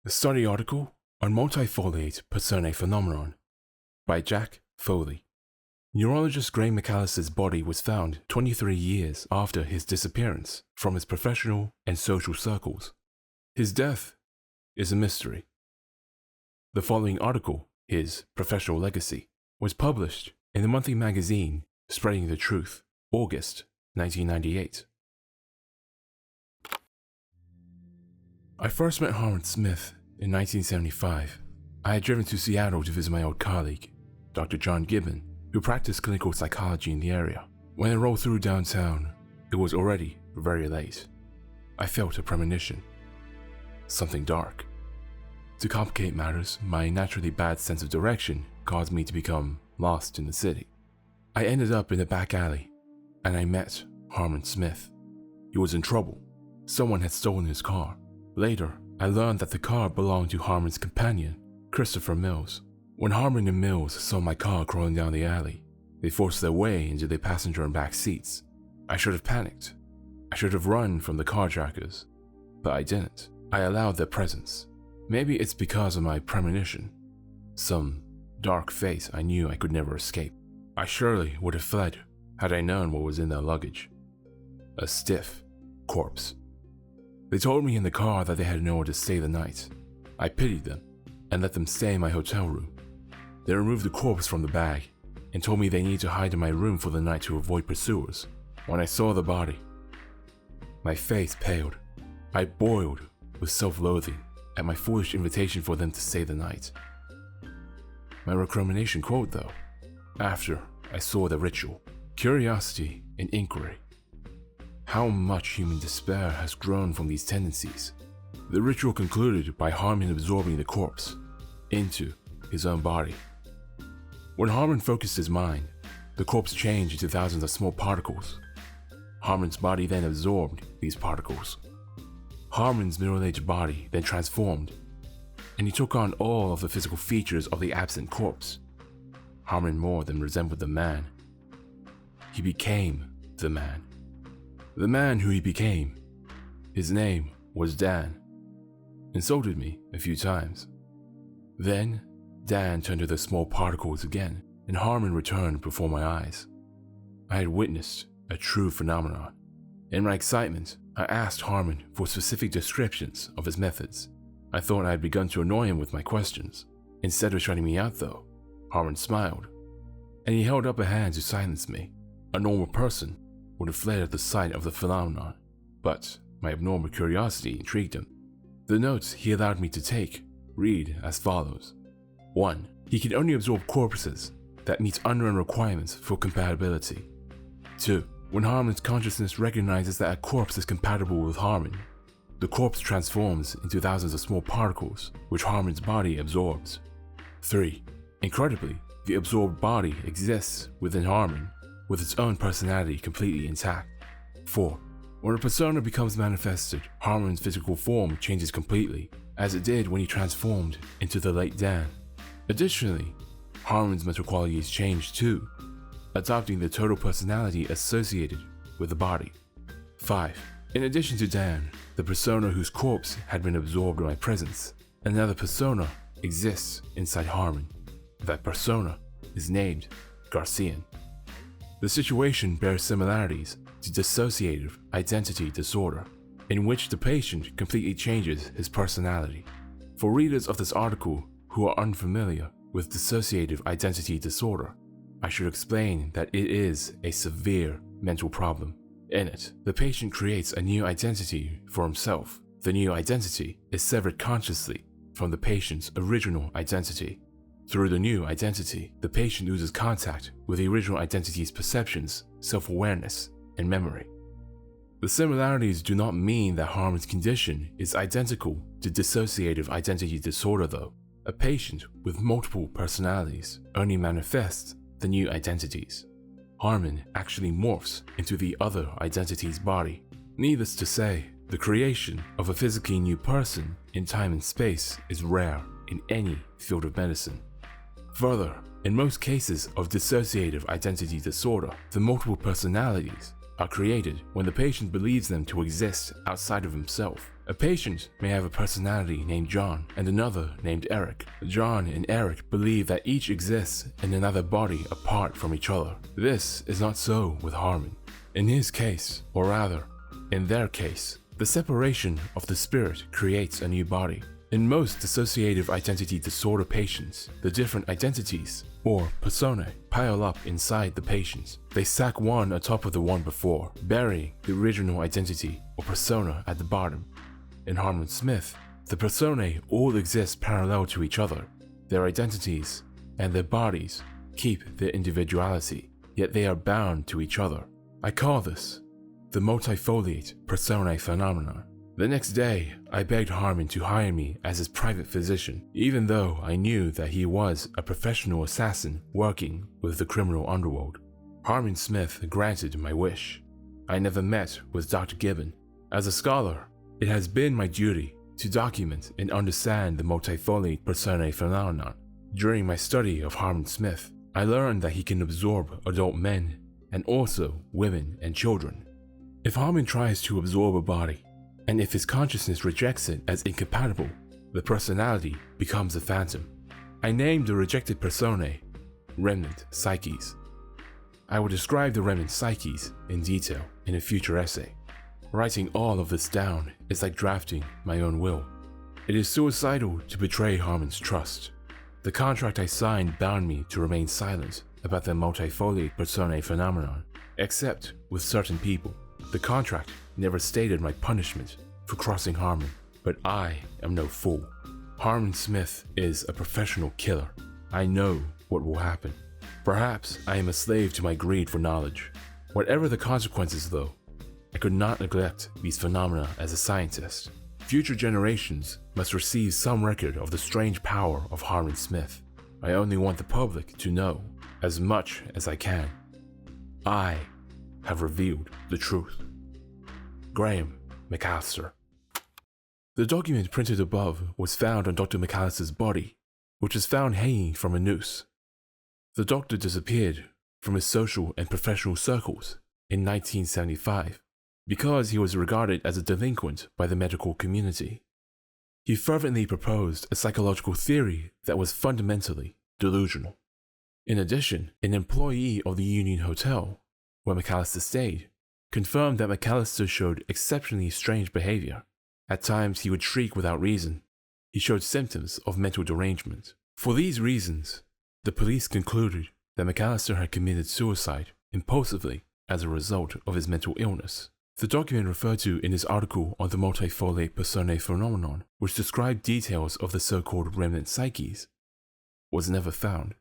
A study article on Multifoliate Personae Phenomenon by Jack Foley. Neurologist Graham McAllister's body was found 23 years after his disappearance from his professional and social circles. His death is a mystery. The following article, his professional legacy, was published in the monthly magazine Spreading the Truth, August 1998. I first met Harmon Smith in 1975. I had driven to Seattle to visit my old colleague, Dr. John Gibbon, who practiced clinical psychology in the area. When I rolled through downtown, it was already very late. I felt a premonition. Something dark. To complicate matters, my naturally bad sense of direction caused me to become lost in the city. I ended up in a back alley, and I met Harmon Smith. He was in trouble. Someone had stolen his car. Later, I learned that the car belonged to Harmon's companion, Christopher Mills. When Harmon and Mills saw my car crawling down the alley, they forced their way into the passenger and back seats. I should have panicked. I should have run from the carjackers, but I didn't. I allowed their presence. Maybe it's because of my premonition. Some dark fate I knew I could never escape. I surely would have fled had I known what was in their luggage. A stiff corpse. They told me in the car that they had nowhere to stay the night. I pitied them and let them stay in my hotel room. They removed the corpse from the bag and told me they need to hide in my room for the night to avoid pursuers. When I saw the body, my face paled. I boiled with self-loathing at my foolish invitation for them to stay the night. My recrimination quote though, after I saw the ritual, curiosity and inquiry. How much human despair has grown from these tendencies. The ritual concluded by Harmon absorbing the corpse into his own body. When Harmon focused his mind, the corpse changed into thousands of small particles. Harmon's body then absorbed these particles. Harmon's middle-aged body then transformed, and he took on all of the physical features of the absent corpse. Harmon more than resembled the man. He became the man. The man who he became, his name was Dan, insulted me a few times. Then, Dan turned to the small particles again, and Harmon returned before my eyes. I had witnessed a true phenomenon. In my excitement, I asked Harmon for specific descriptions of his methods. I thought I had begun to annoy him with my questions. Instead of shutting me out though, Harmon smiled, and he held up a hand to silence me. A normal person would have fled at the sight of the phenomenon, but my abnormal curiosity intrigued him. The notes he allowed me to take read as follows. 1. He can only absorb corpses that meet unknown requirements for compatibility. 2. When Harmon's consciousness recognizes that a corpse is compatible with Harmon, the corpse transforms into thousands of small particles, which Harmon's body absorbs. 3. Incredibly, the absorbed body exists within Harmon, with its own personality completely intact. 4. When a persona becomes manifested, Harmon's physical form changes completely, as it did when he transformed into the late Dan. Additionally, Harmon's mental qualities change too, adopting the total personality associated with the body. 5. In addition to Dan, the persona whose corpse had been absorbed in my presence, another persona exists inside Harmon. That persona is named Garcian. The situation bears similarities to dissociative identity disorder, in which the patient completely changes his personality. For readers of this article who are unfamiliar with dissociative identity disorder, I should explain that it is a severe mental problem. In it, the patient creates a new identity for himself. The new identity is severed consciously from the patient's original identity. Through the new identity, the patient loses contact with the original identity's perceptions, self-awareness, and memory. The similarities do not mean that Harmon's condition is identical to dissociative identity disorder though. A patient with multiple personalities only manifests the new identities. Harmon actually morphs into the other identity's body. Needless to say, the creation of a physically new person in time and space is rare in any field of medicine. Further, in most cases of dissociative identity disorder, the multiple personalities are created when the patient believes them to exist outside of himself. A patient may have a personality named John and another named Eric. John and Eric believe that each exists in another body apart from each other. This is not so with Harmon. In his case, or rather, in their case, the separation of the spirit creates a new body. In most dissociative identity disorder patients, the different identities, or personae, pile up inside the patients. They stack one atop of the one before, burying the original identity or persona at the bottom. In Harmon Smith, the personae all exist parallel to each other. Their identities and their bodies keep their individuality, yet they are bound to each other. I call this the Multifoliate Personae Phenomenon. The next day, I begged Harmon to hire me as his private physician, even though I knew that he was a professional assassin working with the criminal underworld. Harmon Smith granted my wish. I never met with Dr. Gibbon. As a scholar, it has been my duty to document and understand the Multifoliate Personae Phenomenon. During my study of Harmon Smith, I learned that he can absorb adult men and also women and children. If Harmon tries to absorb a body, and if his consciousness rejects it as incompatible, the personality becomes a phantom. I named the rejected personae remnant psyches. I will describe the remnant psyches in detail in a future essay. Writing all of this down is like drafting my own will. It is suicidal to betray Harmon's trust. The contract I signed bound me to remain silent about the Multifoliate Personae Phenomenon, except with certain people. The contract never stated my punishment for crossing Harmon, but I am no fool. Harmon Smith is a professional killer. I know what will happen. Perhaps I am a slave to my greed for knowledge. Whatever the consequences though, I could not neglect these phenomena as a scientist. Future generations must receive some record of the strange power of Harmon Smith. I only want the public to know as much as I can. I have revealed the truth. Graham McAllister. The document printed above was found on Dr. McAllister's body, which was found hanging from a noose. The doctor disappeared from his social and professional circles in 1975 because he was regarded as a delinquent by the medical community. He fervently proposed a psychological theory that was fundamentally delusional. In addition, an employee of the Union Hotel, where McAllister stayed, confirmed that McAllister showed exceptionally strange behavior. At times he would shriek without reason. He showed symptoms of mental derangement. For these reasons, the police concluded that McAllister had committed suicide impulsively as a result of his mental illness. The document referred to in his article on the Multifoliate Personae Phenomenon, which described details of the so-called remnant psyches, was never found.